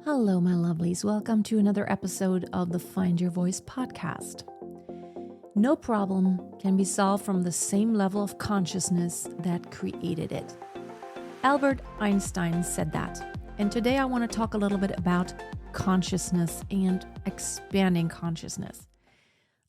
Hello, my lovelies. Welcome to another episode of the Find Your Voice podcast. No problem can be solved from the same level of consciousness that created it. Albert Einstein said that. And today I want to talk a little bit about consciousness and expanding consciousness.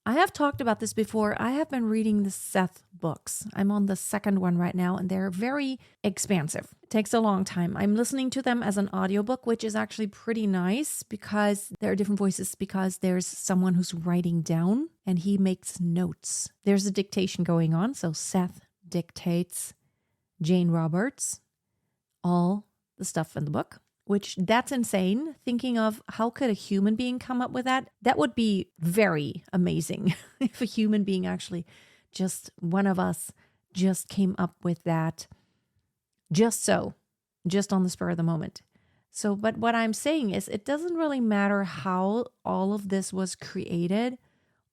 I have talked about this before. I have been reading the Seth books. I'm on the second one right now, and they're very expansive. It takes a long time. I'm listening to them as an audiobook, which is actually pretty nice because there are different voices, because there's someone who's writing down and he makes notes. There's a dictation going on. So Seth dictates Jane Roberts all the stuff in the book. Which that's insane. Thinking of how could a human being come up with that? That would be very amazing if a human being actually, just one of us, just came up with that just on the spur of the moment. So, but what I'm saying is it doesn't really matter how all of this was created,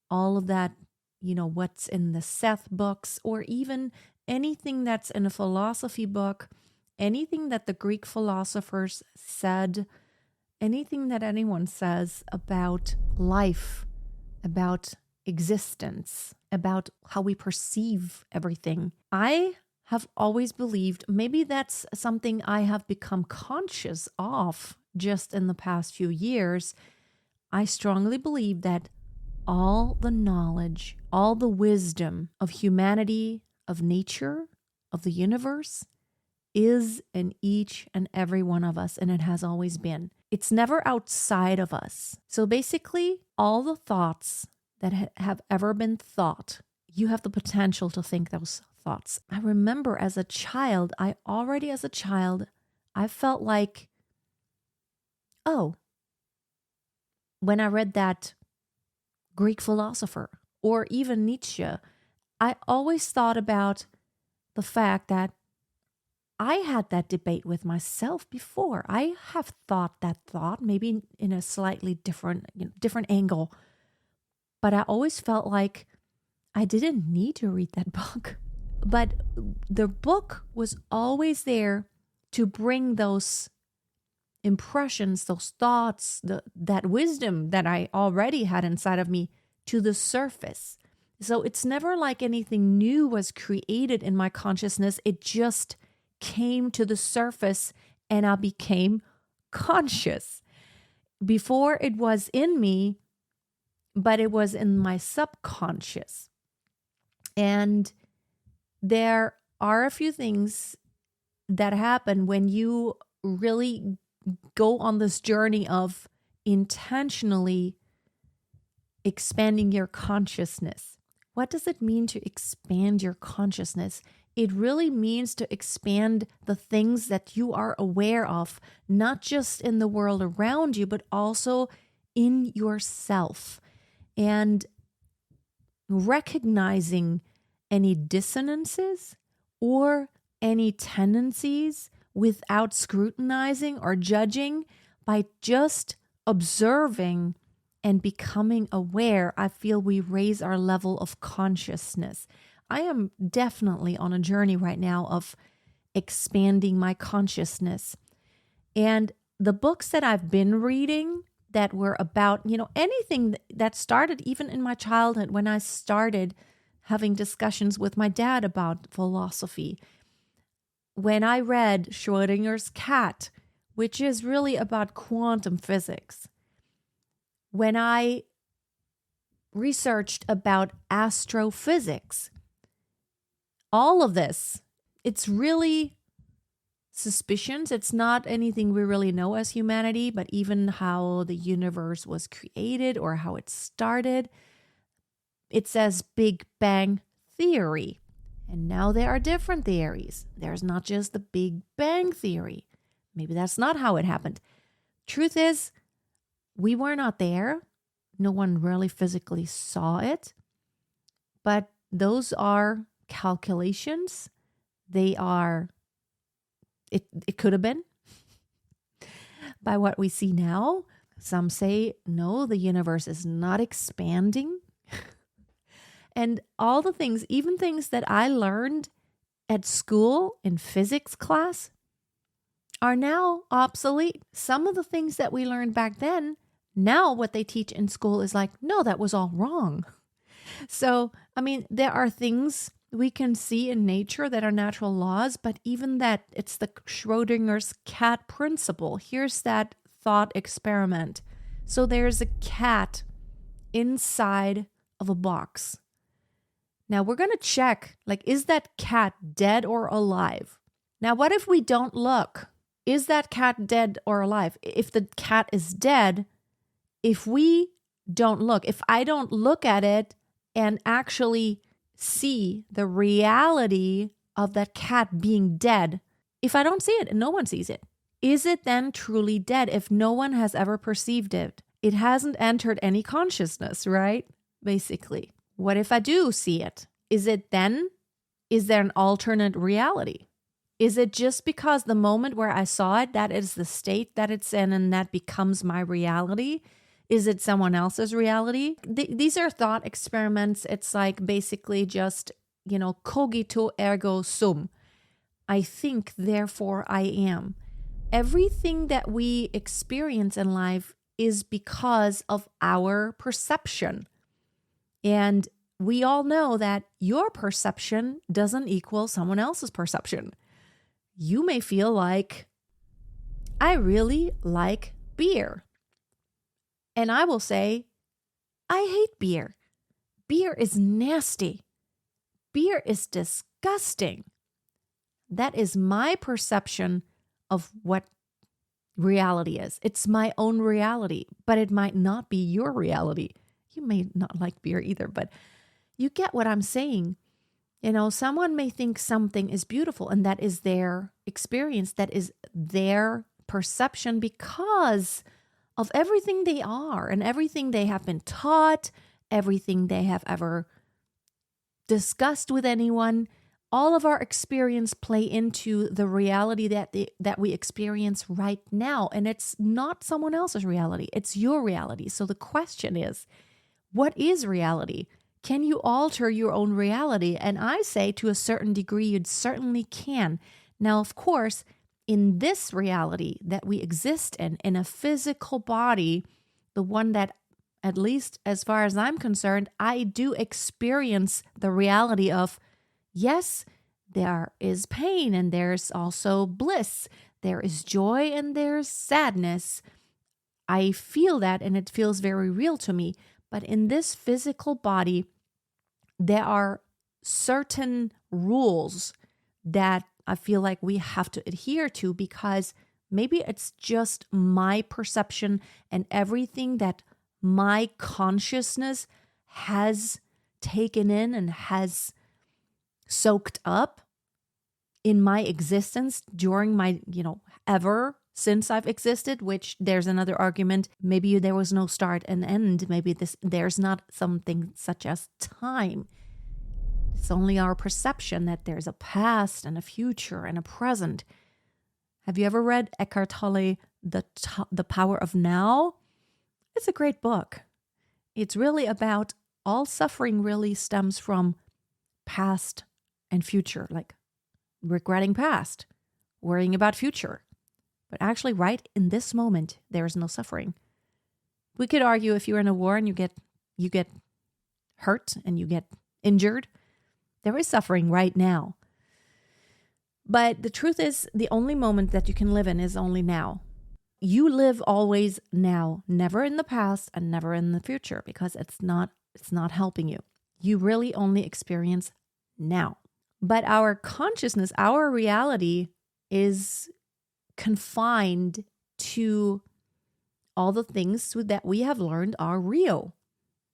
all of that, what's in the Seth books, or even anything that's in a philosophy book. Anything that the Greek philosophers said, anything that anyone says about life, about existence, about how we perceive everything. I have always believed, maybe that's something I have become conscious of just in the past few years. I strongly believe that all the knowledge, all the wisdom of humanity, of nature, of the universe, is in each and every one of us, and it has always been. It's never outside of us. So basically, all the thoughts that have ever been thought, you have the potential to think those thoughts. I remember as a child, I felt like, when I read that Greek philosopher or even Nietzsche, I always thought about the fact that I had that debate with myself before. I have thought that thought, maybe in a slightly different angle. But I always felt like I didn't need to read that book. But the book was always there to bring those impressions, those thoughts, that wisdom that I already had inside of me to the surface. So it's never like anything new was created in my consciousness. It just came to the surface and I became conscious. Before it was in me, but it was in my subconscious. And there are a few things that happen when you really go on this journey of intentionally expanding your consciousness. What does it mean to expand your consciousness? It really means to expand the things that you are aware of, not just in the world around you, but also in yourself. And recognizing any dissonances or any tendencies without scrutinizing or judging, by just observing and becoming aware, I feel we raise our level of consciousness. I am definitely on a journey right now of expanding my consciousness. And the books that I've been reading that were about, anything that started even in my childhood when I started having discussions with my dad about philosophy. When I read Schrödinger's Cat, which is really about quantum physics. When I researched about astrophysics. All of this, it's really suspicions. It's not anything we really know as humanity, but even how the universe was created or how it started. It says Big Bang Theory. And now there are different theories. There's not just the Big Bang Theory. Maybe that's not how it happened. Truth is, we were not there. No one really physically saw it. But those are calculations. They are, it could have been by what we see now. Some say, no, the universe is not expanding. And all the things, even things that I learned at school in physics class, are now obsolete. Some of the things that we learned back then, now what they teach in school is like, no, that was all wrong. So, I mean, there are things we can see in nature that are natural laws, but even that, it's the Schrodinger's cat principle. Here's that thought experiment. So there's a cat inside of a box. Now we're going to check, like, is that cat dead or alive? Now, what if we don't look? Is that cat dead or alive? If the cat is dead, if we don't look, if I don't look at it and actually see the reality of that cat being dead, if I don't see it and no one sees it, is it then truly dead if no one has ever perceived it? It hasn't entered any consciousness, right? Basically. What if I do see it? Is it then? Is there an alternate reality? Is it just because the moment where I saw it, that is the state that it's in and that becomes my reality? Is it someone else's reality? These are thought experiments. It's like basically just, cogito ergo sum. I think, therefore I am. Everything that we experience in life is because of our perception. And we all know that your perception doesn't equal someone else's perception. You may feel like, I really like beer. And I will say, I hate beer. Beer is nasty. Beer is disgusting. That is my perception of what reality is. It's my own reality, but it might not be your reality. You may not like beer either, but you get what I'm saying. Someone may think something is beautiful, and that is their experience, that is their perception because of everything they are and everything they have been taught, everything they have ever discussed with anyone. All of our experience play into the reality that we experience right now, and it's not someone else's reality. It's your reality. So the question is, what is reality? Can you alter your own reality? And I say to a certain degree, you certainly can. Now, of course, in this reality that we exist in a physical body, the one that, at least as far as I'm concerned, I do experience the reality of, yes, there is pain and there's also bliss. There is joy and there's sadness. I feel that and it feels very real to me. But in this physical body, there are certain rules that I feel like we have to adhere to because maybe it's just my perception and everything that my consciousness has taken in and has soaked up in my existence during my, ever since I've existed, which there's another argument. Maybe there was no start and end. Maybe there's not something such as time. It's only our perception that there's a past and a future and a present. Have you ever read Eckhart Tolle, The Power of Now? It's a great book. It's really about all suffering really stems from past and future, like regretting past, worrying about future. But actually, right in this moment, there is no suffering. We could argue if you're in a war and you get hurt and you get injured, there is suffering right now. But the truth is, the only moment that you can live in is only now. You live always now, never in the past and never in the future, because it's not helping you. You really only experience now. But our consciousness, our reality is confined to all the things that we have learned are real.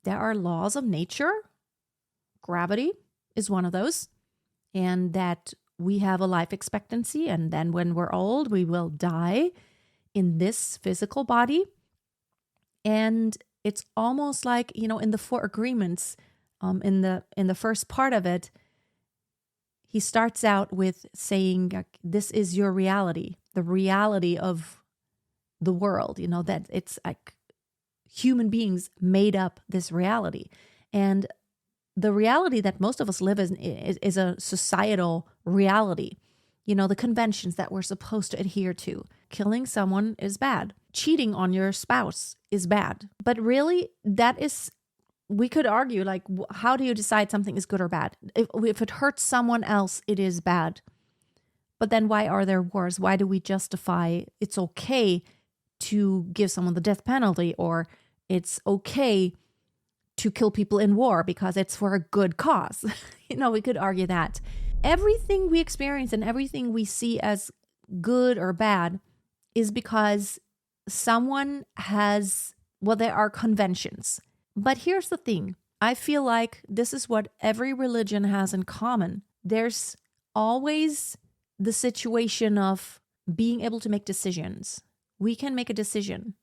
There are laws of nature. Gravity is one of those. And that we have a life expectancy. And then when we're old, we will die in this physical body. And it's almost like, in the Four Agreements, in the first part of it, he starts out with saying, this is your reality, the reality of the world, that it's like human beings made up this reality. And the reality that most of us live in is a societal reality. the conventions that we're supposed to adhere to. Killing someone is bad. Cheating on your spouse is bad. But really, we could argue, like, how do you decide something is good or bad? If it hurts someone else, it is bad. But then why are there wars? Why do we justify it's okay to give someone the death penalty, or it's okay to kill people in war because it's for a good cause? We could argue that. Everything we experience and everything we see as good or bad is because someone there are conventions. But here's the thing. I feel like this is what every religion has in common. There's always the situation of being able to make decisions. We can make a decision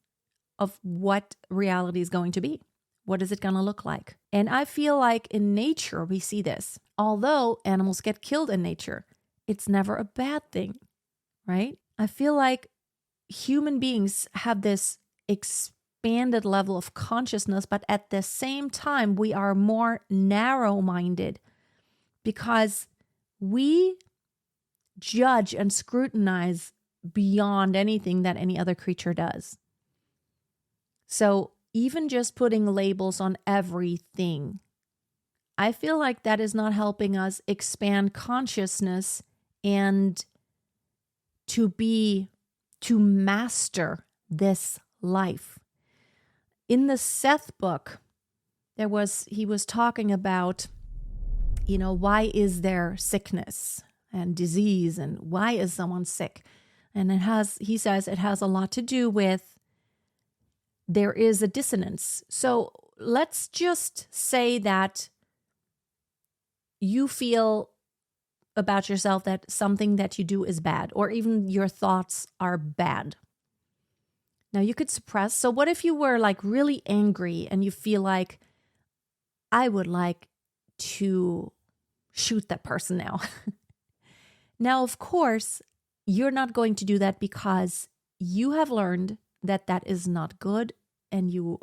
of what reality is going to be. What is it going to look like? And I feel like in nature, we see this. Although animals get killed in nature, it's never a bad thing, right? I feel like human beings have this expanded level of consciousness, but at the same time, we are more narrow-minded because we judge and scrutinize beyond anything that any other creature does. So even just putting labels on everything, I feel like that is not helping us expand consciousness and to master this life. In the Seth book, he was talking about, why is there sickness and disease, and why is someone sick? And he says it has a lot to do with there is a dissonance. So let's just say that you feel about yourself that something that you do is bad, or even your thoughts are bad. Now you could suppress. So what if you were like really angry and you feel like, I would like to shoot that person now. Now, of course, you're not going to do that because you have learned that that is not good, and you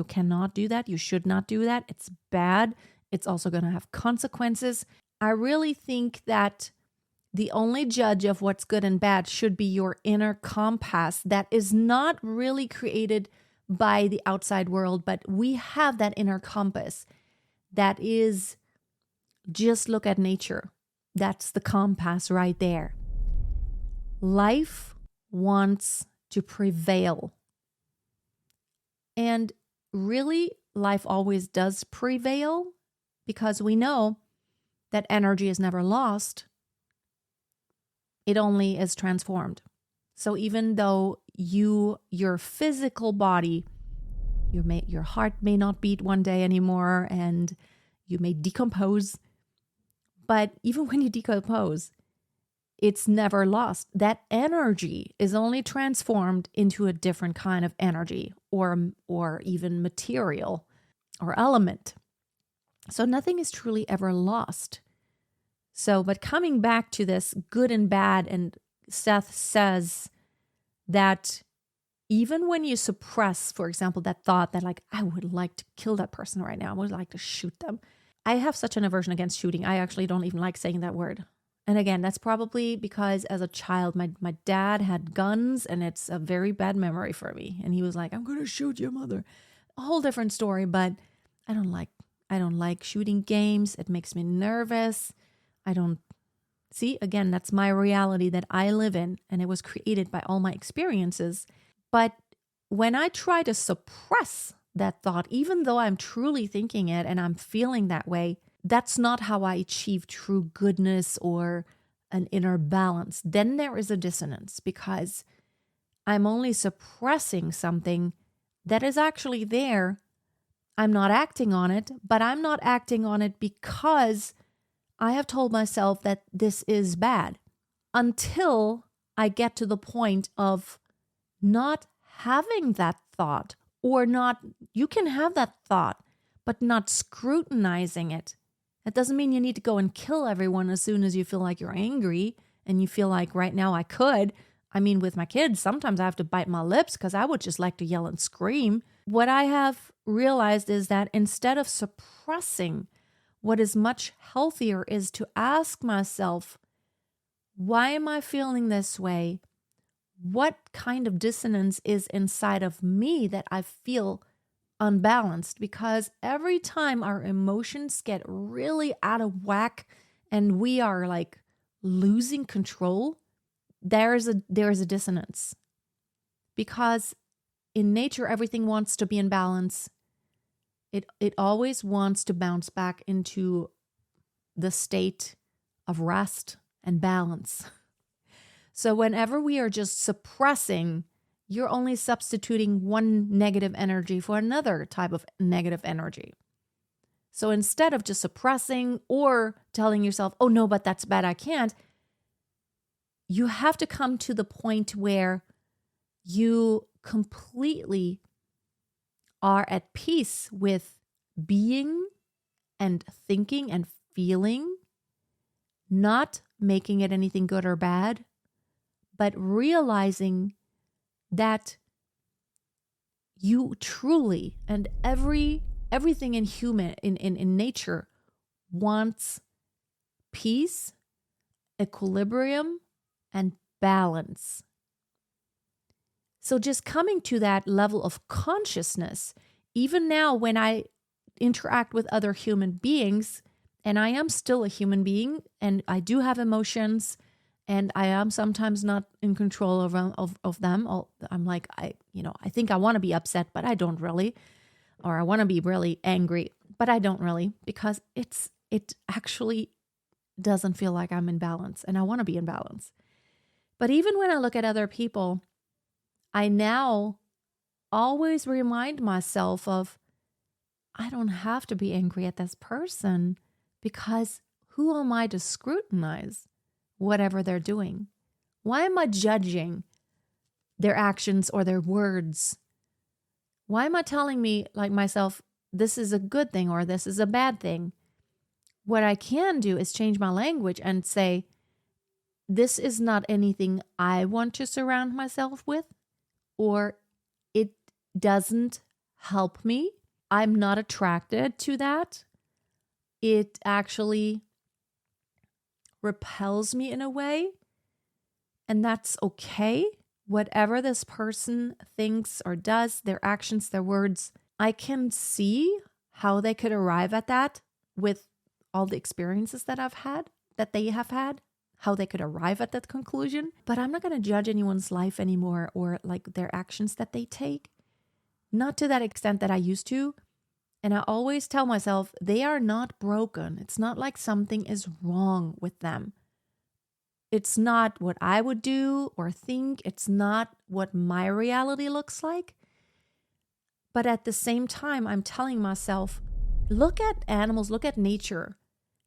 cannot do that. You should not do that. It's bad. It's also going to have consequences. I really think that the only judge of what's good and bad should be your inner compass that is not really created by the outside world, but we have that inner compass that is, just look at nature. That's the compass right there. Life wants to prevail. And really, life always does prevail because we know that energy is never lost. It only is transformed. So even though your physical body, your heart may not beat one day anymore, and you may decompose, but even when you decompose, it's never lost. That energy is only transformed into a different kind of energy or even material or element. So nothing is truly ever lost. So, but coming back to this good and bad, and Seth says that even when you suppress, for example, that thought that like, I would like to kill that person right now, I would like to shoot them. I have such an aversion against shooting. I actually don't even like saying that word. And again, that's probably because as a child, my dad had guns, and it's a very bad memory for me. And he was like, I'm going to shoot your mother. A whole different story, but I don't like shooting games. It makes me nervous. Again, that's my reality that I live in, and it was created by all my experiences. But when I try to suppress that thought, even though I'm truly thinking it and I'm feeling that way, that's not how I achieve true goodness or an inner balance. Then there is a dissonance because I'm only suppressing something that is actually there. I'm not acting on it, but I'm not acting on it because I have told myself that this is bad until I get to the point of not having that thought, or you can have that thought, but not scrutinizing it. That doesn't mean you need to go and kill everyone as soon as you feel like you're angry and you feel like right now I could. I mean, with my kids, sometimes I have to bite my lips because I would just like to yell and scream. What I have realized is that instead of suppressing, what is much healthier is to ask myself, Why am I feeling this way? What kind of dissonance is inside of me that I feel unbalanced? Because every time our emotions get really out of whack and we are like losing control, there is a dissonance. Because in nature, everything wants to be in balance. It always wants to bounce back into the state of rest and balance. So whenever we are just suppressing, you're only substituting one negative energy for another type of negative energy. So instead of just suppressing or telling yourself, oh no, but that's bad, I can't, you have to come to the point where you completely are at peace with being and thinking and feeling, not making it anything good or bad, but realizing that you truly, and everything in in nature wants peace, equilibrium, and balance. So just coming to that level of consciousness, even now when I interact with other human beings, and I am still a human being, and I do have emotions, and I am sometimes not in control of them. I'm like, I think I want to be upset, but I don't really. Or I want to be really angry, but I don't really, because it actually doesn't feel like I'm in balance, and I want to be in balance. But even when I look at other people, I now always remind myself of, I don't have to be angry at this person, because who am I to scrutinize whatever they're doing? Why am I judging their actions or their words? Why am I telling myself, this is a good thing or this is a bad thing? What I can do is change my language and say, this is not anything I want to surround myself with, or it doesn't help me. I'm not attracted to that. It actually repels me in a way, and that's okay. Whatever this person thinks or does, their actions, their words, I can see how they could arrive at that with all the experiences that they have had, how they could arrive at that conclusion. But I'm not going to judge anyone's life anymore, or like their actions that they take. Not to that extent that I used to. And I always tell myself, they are not broken. It's not like something is wrong with them. It's not what I would do or think. It's not what my reality looks like. But at the same time, I'm telling myself, look at animals, look at nature.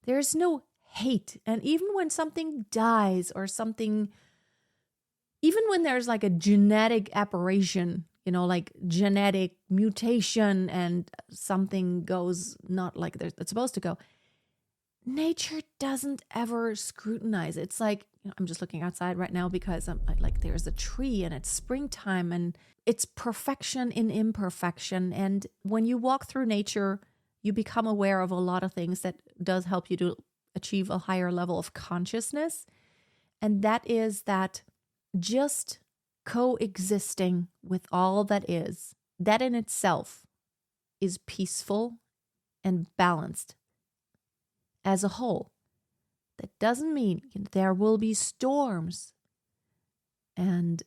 There's no hate. And even when something dies or something, even when there's like a genetic aberration, like genetic mutation and something goes not like it's supposed to go, nature doesn't ever scrutinize. It's like, I'm just looking outside right now because I'm like, there's a tree and it's springtime and it's perfection in imperfection. And when you walk through nature, you become aware of a lot of things that does help you to achieve a higher level of consciousness. And that is that just coexisting with all that is, that in itself is peaceful and balanced as a whole. That doesn't mean there will be storms and,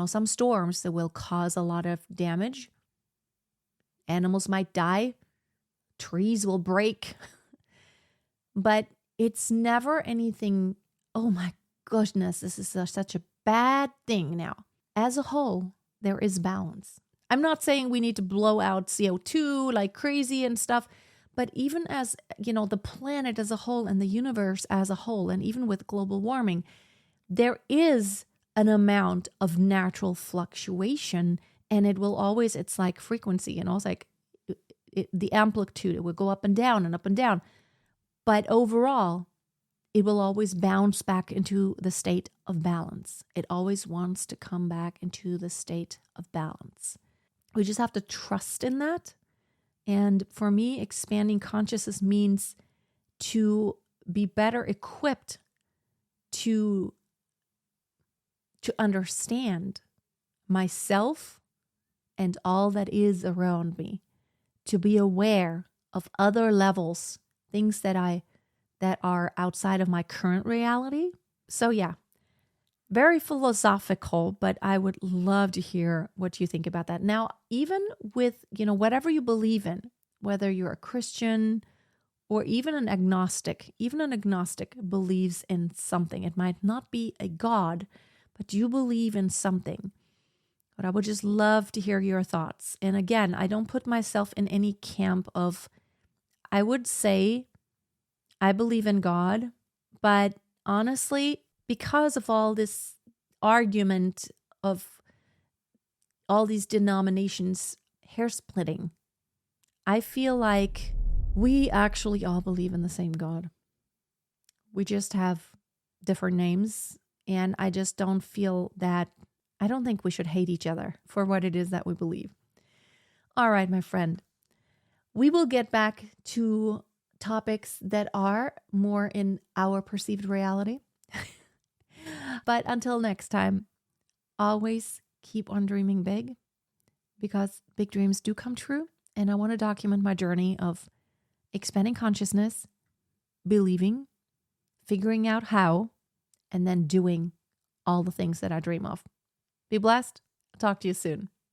some storms that will cause a lot of damage. Animals might die, trees will break, but it's never anything, oh my goodness, this is such a bad thing now. As a whole, there is balance. I'm not saying we need to blow out CO2 like crazy and stuff, but even as, the planet as a whole and the universe as a whole, and even with global warming, there is an amount of natural fluctuation, and it will always, it's like frequency, it's like the amplitude, it will go up and down and up and down. But overall, it will always bounce back into the state of balance. It always wants to come back into the state of balance. We just have to trust in that. And for me, expanding consciousness means to be better equipped to understand myself and all that is around me, to be aware of other levels, things that are outside of my current reality. So yeah, very philosophical, but I would love to hear what you think about that. Now, even with, whatever you believe in, whether you're a Christian or even an agnostic believes in something. It might not be a God, but you believe in something. But I would just love to hear your thoughts. And again, I don't put myself in any camp of, I would say I believe in God, but honestly, because of all this argument of all these denominations hair splitting, I feel like we actually all believe in the same God. We just have different names, and I just don't feel that, I don't think we should hate each other for what it is that we believe. All right, my friend, we will get back to topics that are more in our perceived reality. But until next time, always keep on dreaming big, because big dreams do come true. And I want to document my journey of expanding consciousness, believing, figuring out how, and then doing all the things that I dream of. Be blessed. I'll talk to you soon.